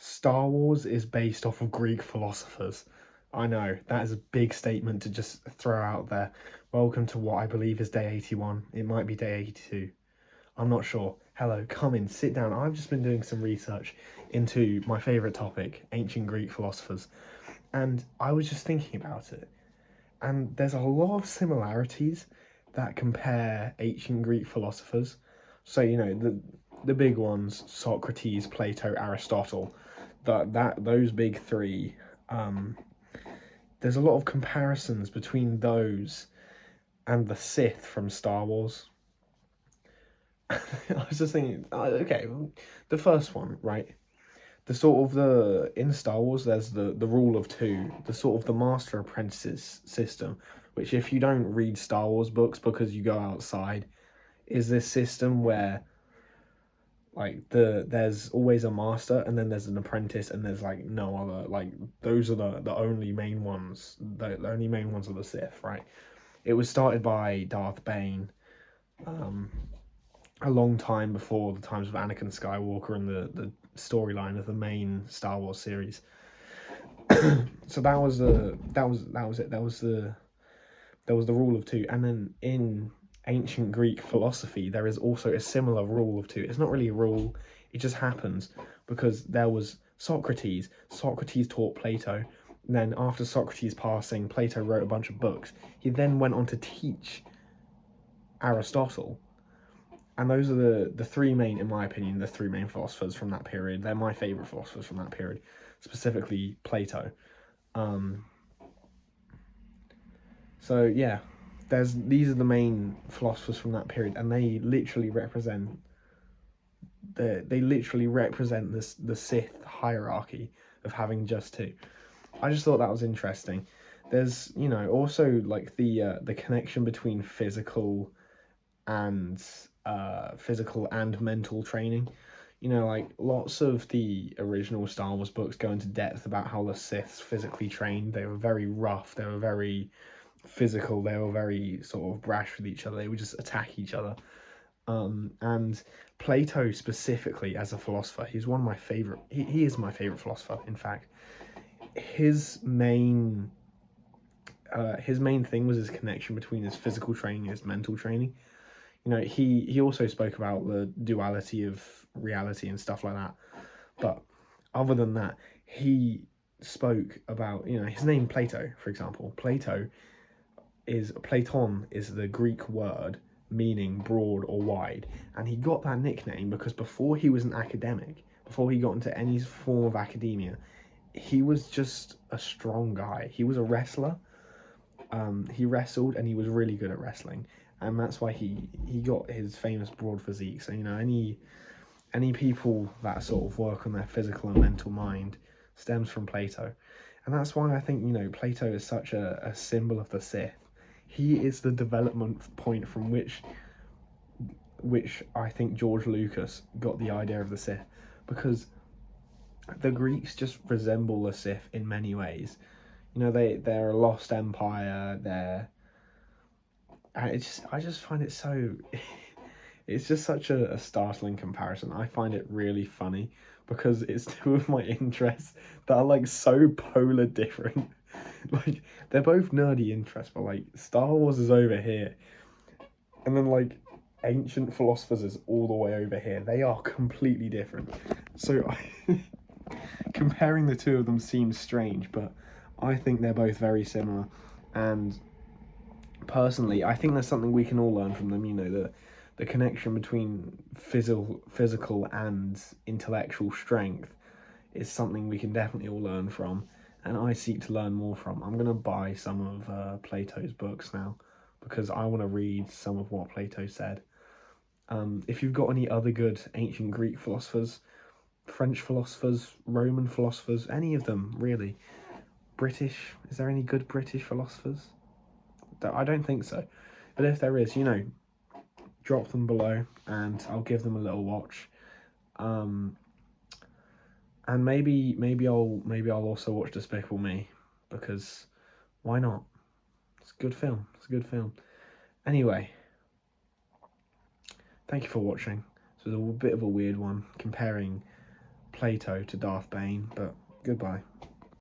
Star Wars is based off of Greek philosophers. I know, that is a big statement to just throw out there. Welcome to what I believe is day 81. It might be day 82. I'm not sure. Hello, come in, sit down. I've just been doing some research into my favourite topic, ancient Greek philosophers. And I was just thinking about it. And there's a lot of similarities that compare ancient Greek philosophers. So, the big ones, Socrates, Plato, Aristotle, those big three. Um, there's a lot of comparisons between those and the Sith from Star Wars. I was just thinking, okay, the first one, right? The sort of the in Star Wars, there's the rule of two, the sort of the master apprentices system, which if you don't read Star Wars books because you go outside, is this system where like there's always a master and then there's an apprentice and there's like no other, like those are the only main ones, the only main ones of the Sith, right? It was started by Darth Bane, um, a long time before the times of Anakin Skywalker and the storyline of the main Star Wars series. So that was it. There was the rule of two, and then in ancient Greek philosophy, there is also a similar rule of two. It's not really a rule; it just happens because there was Socrates. Socrates taught Plato. And then after Socrates' passing, Plato wrote a bunch of books. He then went on to teach Aristotle. And those are the three main, in my opinion, the three main philosophers from that period. They're my favourite philosophers from that period, specifically Plato. Um, so yeah, these are the main philosophers from that period, and they literally represent this the Sith hierarchy of having just two. I just thought that was interesting. There's also like the connection between physical and mental training. Like lots of the original Star Wars books go into depth about how the Siths physically trained. They were very rough. They were very physical. They were very sort of brash with each other. They would just attack each other. And Plato specifically as a philosopher, he's one of my favorite. He is my favorite philosopher. In fact, his main his main thing was his connection between his physical training and his mental training. He also spoke about the duality of reality and stuff like that. But other than that, he spoke about, his name Plato, for example. Platon is the Greek word meaning broad or wide. And he got that nickname because before he was an academic, before he got into any form of academia, he was just a strong guy. He was a wrestler. He wrestled and he was really good at wrestling, and that's why he got his famous broad physique. So any people that sort of work on their physical and mental mind stems from Plato, and that's why I think Plato is such a symbol of the Sith. He is the development point from which I think George Lucas got the idea of the Sith, because the Greeks just resemble the Sith in many ways. They're a lost empire. I just find it so. It's just such a startling comparison. I find it really funny because it's two of my interests that are like so polar different. Like they're both nerdy interests, but like Star Wars is over here, and then like ancient philosophers is all the way over here. They are completely different. So comparing the two of them seems strange, but I think they're both very similar, and personally, I think there's something we can all learn from them. The connection between physical and intellectual strength is something we can definitely all learn from, and I seek to learn more from. I'm gonna buy some of Plato's books now because I want to read some of what Plato said. If you've got any other good ancient Greek philosophers, French philosophers, Roman philosophers, any of them really, British, is there any good British philosophers? I don't think so. But if there is, drop them below and I'll give them a little watch. And maybe I'll also watch Despicable Me, because why not? It's a good film. It's a good film. Anyway, thank you for watching. This was a bit of a weird one comparing Plato to Darth Bane, but goodbye.